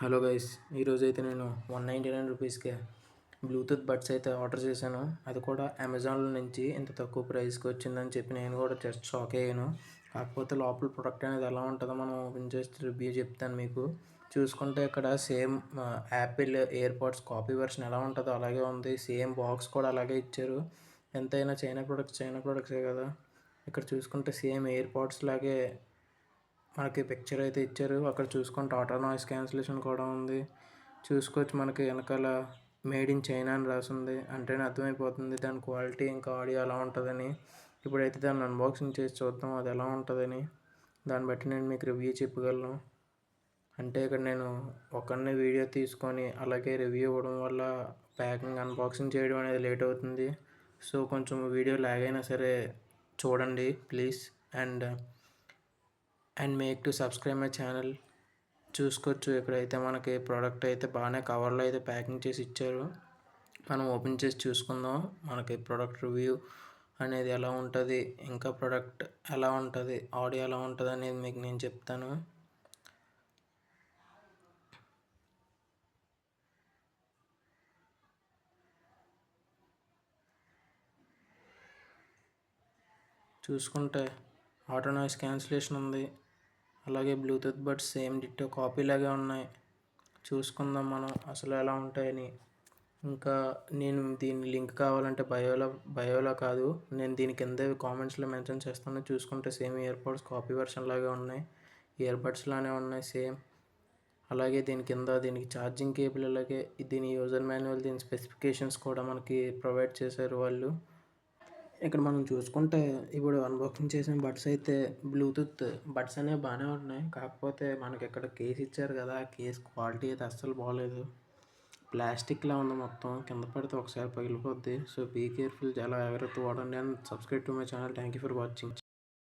Hello guys, ఈరోజైతే నేను 199 రూపీస్‌కే బ్లూటూత్ బడ్స్ అయితే ఆర్డర్ చేశాను. అది కూడా అమెజాన్‌లో నుంచి ఇంత తక్కువ ప్రైస్‌కి వచ్చిందని చెప్పి నేను కూడా జస్ట్ షాక్ అయ్యాను. కాకపోతే లోపల ప్రొడక్ట్ అనేది ఎలా ఉంటుందో మనం ఓపెన్ చేసి రివ్యూ చెప్తాను మీకు. చూసుకుంటే ఇక్కడ same Apple AirPods copy version ఎలా ఉంటుందో అలాగే ఉంది. సేమ్ బాక్స్ కూడా అలాగే ఇచ్చారు. ఎంతైనా చైనా ప్రొడక్ట్సే కదా. ఇక్కడ చూసుకుంటే సేమ్ ఎయిర్‌పాడ్స్ లాగే మనకి పిక్చర్ అయితే ఇచ్చారు. అక్కడ చూసుకుంటే ఆటో నాయిస్ క్యాన్సిలేషన్ కూడా ఉంది. చూసుకోవచ్చు మనకి వెనకాల మేడ్ ఇన్ చైనా అని రాసింది. అంటేనే అర్థమైపోతుంది దాని క్వాలిటీ ఇంకా ఆడియో ఎలా ఉంటుందని. ఇప్పుడైతే దాన్ని అన్బాక్సింగ్ చేసి చూద్దాం అది ఎలా ఉంటుందని. దాన్ని బట్టి నేను మీకు రివ్యూ చెప్పగలను. అంటే ఇక్కడ నేను ఒకరిని వీడియో తీసుకొని అలాగే రివ్యూ ఇవ్వడం వల్ల ప్యాకింగ్ అన్బాక్సింగ్ చేయడం అనేది లేట్ అవుతుంది. సో కొంచెం వీడియో లాగ్ అయినా సరే చూడండి please. And make to subscribe my channel. చూసుకోవచ్చు ఇక్కడైతే మనకి ప్రోడక్ట్ అయితే బాగానే కవర్లో అయితే ప్యాకింగ్ చేసి ఇచ్చారు. మనం ఓపెన్ చేసి చూసుకుందాం మనకి ప్రోడక్ట్ రివ్యూ అనేది ఎలా ఉంటుంది, ఇంకా ప్రోడక్ట్ ఎలా ఉంటుంది, ఆడియో ఎలా ఉంటుంది అనేది మీకు నేను చెప్తాను. చూసుకుంటే ఆటో నాయిస్ క్యాన్సిలేషన్ ఉంది. అలాగే Bluetooth buds same ditto copy లాగే ఉన్నాయి. చూసుకుందాం మనం అసలు ఎలా ఉంటాయని. ఇంకా నేను దీని లింక్ కావాలంటే బయోలో కాదు, నేను దీని కింద కామెంట్స్లో మెన్షన్ చేస్తాను. చూసుకుంటే సేమ్ ఇయర్పాడ్స్ కాపీ వెర్షన్ లాగా ఉన్నాయి. ఇయర్బడ్స్ లానే ఉన్నాయి సేమ్. అలాగే దీని కింద దీనికి ఛార్జింగ్ కేబుల్, అలాగే దీని యూజర్ మాన్యువల్, దీని స్పెసిఫికేషన్స్ కూడా మనకి ప్రొవైడ్ చేశారు వాళ్ళు. ఇక్కడ మనం చూసుకుంటే ఇప్పుడు అన్బాక్సింగ్ చేసిన బడ్స్ అయితే బ్లూటూత్ బడ్స్ అనేవి బాగానే ఉన్నాయి. కాకపోతే మనకి ఇక్కడ కేస్ ఇచ్చారు కదా, ఆ కేస్ క్వాలిటీ అయితే అస్సలు బాగోలేదు. ప్లాస్టిక్లా ఉంది మొత్తం, కింద పడితే ఒకసారి పగిలిపోద్ది. సో బీ కేర్ఫుల్, చాలా జాగ్రత్త వాడండి. And subscribe to my channel. Thank you for watching.